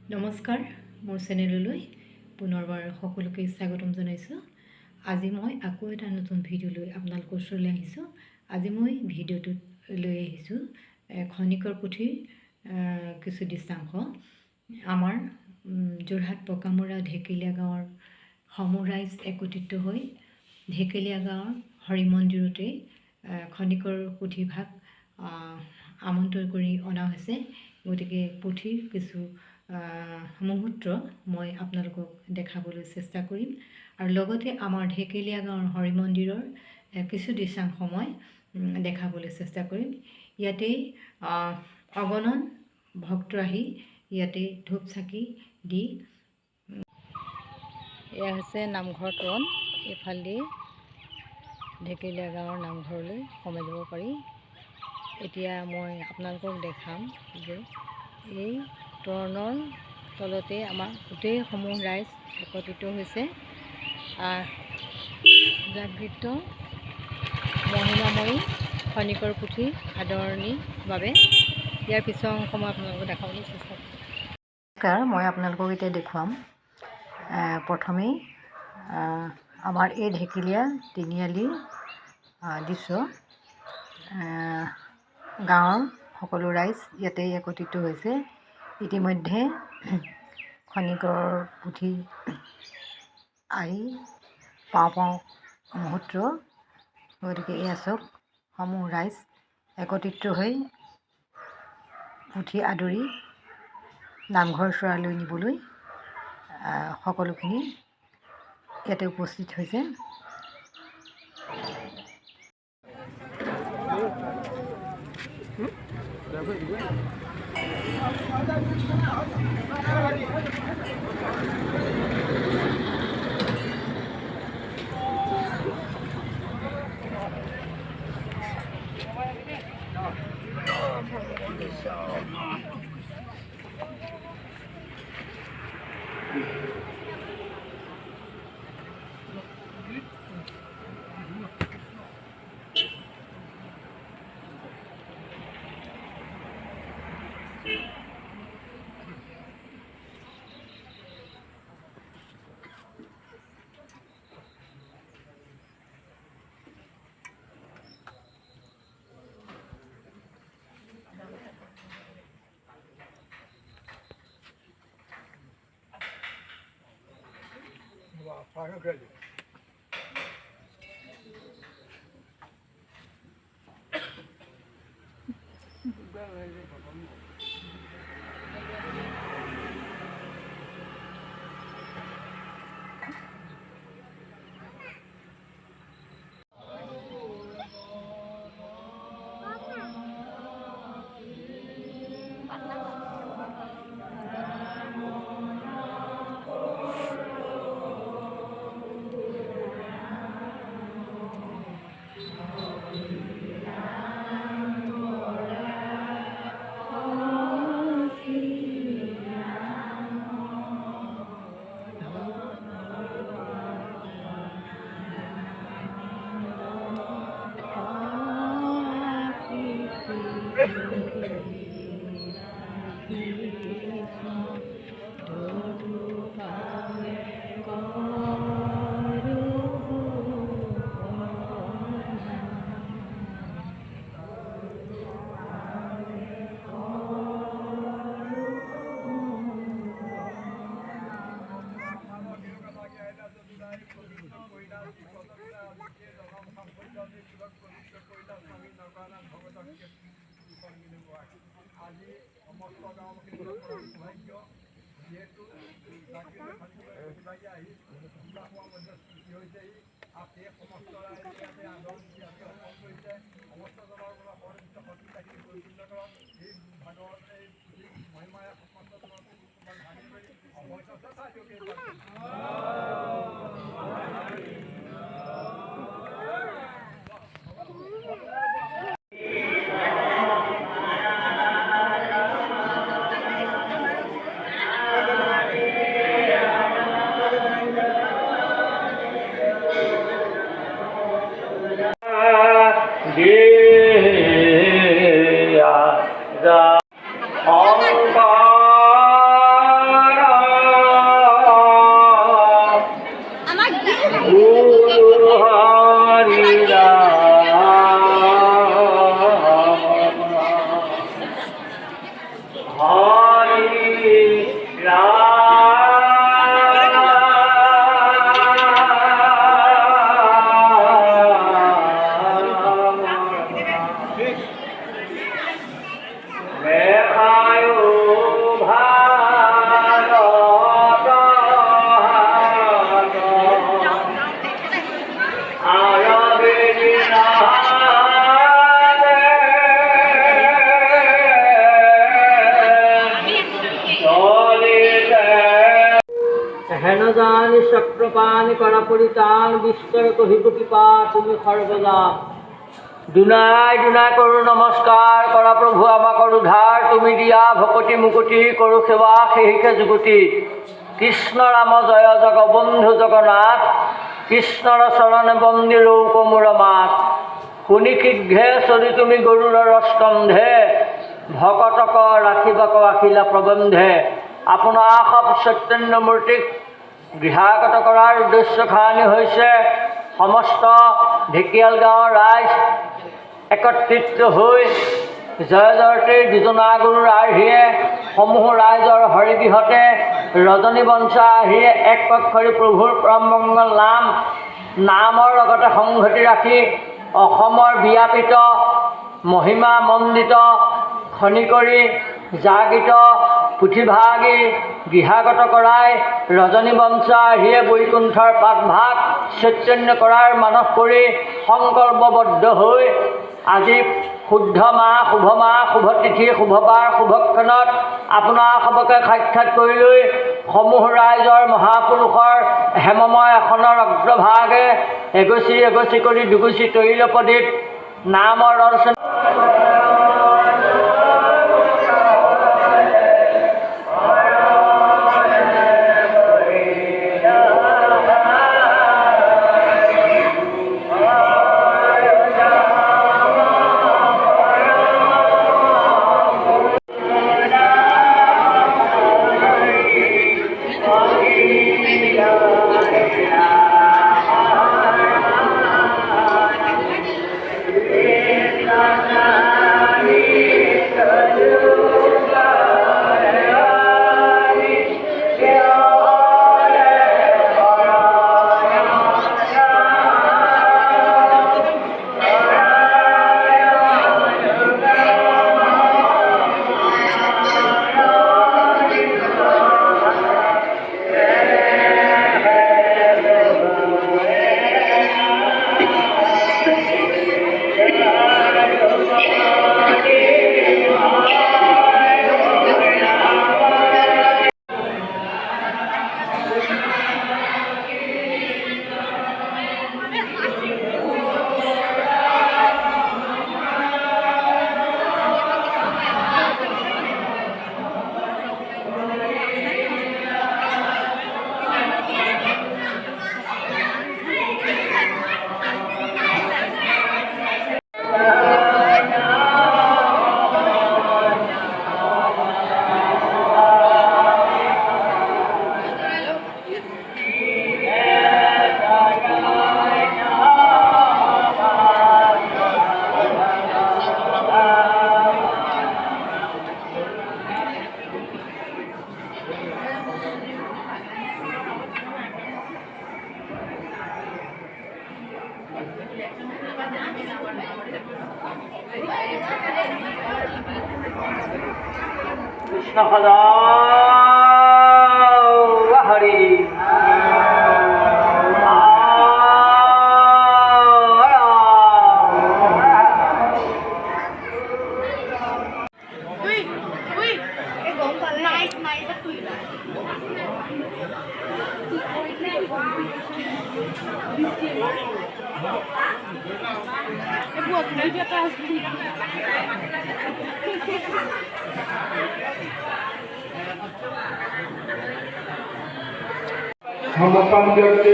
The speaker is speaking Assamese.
নমস্কাৰ, মোৰ চেনেললৈ পুনৰবাৰ সকলোকে স্বাগতম জনাইছোঁ। আজি মই আকৌ এটা নতুন ভিডিঅ' লৈ আপোনালোকৰ ওচৰলৈ আহিছোঁ। আজি মই ভিডিঅ'টোত লৈ আহিছোঁ খনিকৰ পুথিৰ কিছু দৃশ্যাংশ। আমাৰ যোৰহাট পকামুৰা ঢেকীয়া গাঁৱৰ সমূহ ৰাইজ একত্ৰিত হৈ ঢেকীয়া গাঁৱৰ হৰি মন্দিৰতে খনিকৰ পুথিভাগ আমন্ত্ৰণ কৰি অনা হৈছে। গতিকে পুথিৰ কিছু মুহূৰ্ত মই আপোনালোকক দেখাবলৈ চেষ্টা কৰিম আৰু লগতে আমাৰ ঢেকীয়া গাঁৱৰ হৰি মন্দিৰৰ কিছু দৃশ্যাংশ মই দেখাবলৈ চেষ্টা কৰিম। ইয়াতেই অগণন ভক্ত আহি ইয়াতে ধূপ চাকি দি এয়া হৈছে নামঘৰ তৰণ। এইফালেদি ঢেকীয়া গাঁৱৰ নামঘৰলৈ সোমাই যাব পাৰি। এতিয়া মই আপোনালোকক দেখাম যে এই তৰণৰ তলতে আমাৰ গোটেই সমূহ ৰাইজ একত্ৰিত হৈছে জাগৃত মহিমাময়ী খনিকৰ পুথি আদৰণিৰ বাবে। ইয়াৰ পিছৰ অংশ মই আপোনালোকক দেখাবলৈ চেষ্টা কৰিম। মই আপোনালোকক এতিয়া দেখুৱাম প্ৰথমেই আমাৰ এই ঢেকীয়া তিনিআলিৰ দৃশ্য। গাঁৱৰ সকলো ৰাইজ ইয়াতে একত্ৰিত হৈছে। ইতিমধ্যে খনিকৰ পুথি আহি পাওঁ মুহূৰ্ত। গতিকে এয়া চাওক, সমূহ ৰাইজ একত্ৰিত হৈ পুথি আদৰি নামঘৰ চোৱালৈ নিবলৈ সকলোখিনি ইয়াতে উপস্থিত হৈছে। আজি সমস্ত গাঁওবাসী সৌভাগ্য যিহেতু আহি মধ্যে সৃষ্টি হৈছেহি আৰু সেই সমস্ত ৰাইজে ইয়াতে আদৰণ কৰিছে। সমস্ত জনৰ পৰা সহযোগিত শক্তিশালী পৰিপূৰ্ণ কৰক। এই ভাগৰ এই মহিমাৰে সমস্ত জনৰ ভাঙি কৰি Yeah, হেন জানি চক্রপাণি করা পরিতান বিস্তর কহিব কৃপা তুমি সর্বদা দুনাই দুনাই করু নমস্কার করা প্রভু আমাক উদ্ধার তুমি দিয়া ভকতি মুকুতি করু সেবা সেহিকে যুগতি কৃষ্ণ রাম জয় জগবন্ধু জগন্নাথ কৃষ্ণর চরণে বন্দী লৌক মূর মাত শুনি শীঘ্ৰে চলি তুমি গৰুড়ৰ স্কন্ধে ভকতক ৰাখিবক ৰাখিলা প্ৰবন্ধে আপোনাৰ সব চৈতন্য মূৰ্তিক গৃহাগত কৰাৰ উদ্দেশ্য খানি হৈছে সমস্ত ঢেকিয়াল গাঁৱৰ ৰাইজ একত্ৰিত হৈ জয় জয়তীৰ দুজনা গুৰুৰ আৰ্হিয়ে সমূহ ৰাইজৰ হৰিগৃহতে ৰজনী বঞ্চা আৰ্হিয়ে এক পক্ষৰী প্ৰভুৰ পৰমমংগল নামৰ লগতে সংহতি ৰাখি অসমৰ ব্যাপিত মহিমা মণ্ডিত খনিকৰি জাগৃত পুথিভাগী গৃহাগত কৰাই ৰজনী বঞ্চা আৰ্হিয়ে বৈকুণ্ঠৰ পাঠভাগ চৈতন্য কৰাৰ মানস কৰি সংকল্পবদ্ধ হৈ আজি শুদ্ধ মাহ শুভ তিথি শুভবাৰ শুভক্ষণত আপোনাৰ সবকে সাক্ষাৎ কৰি লৈ সমূহ ৰাইজৰ মহাপুৰুষৰ হেমময় আসনৰ অগ্ৰভাগে এগচি এগচি কৰি দুগুচি তৈলপদীত নামৰ ৰচনা কৃষ্ণ সদা হৰি সমকাম ব্যক্তি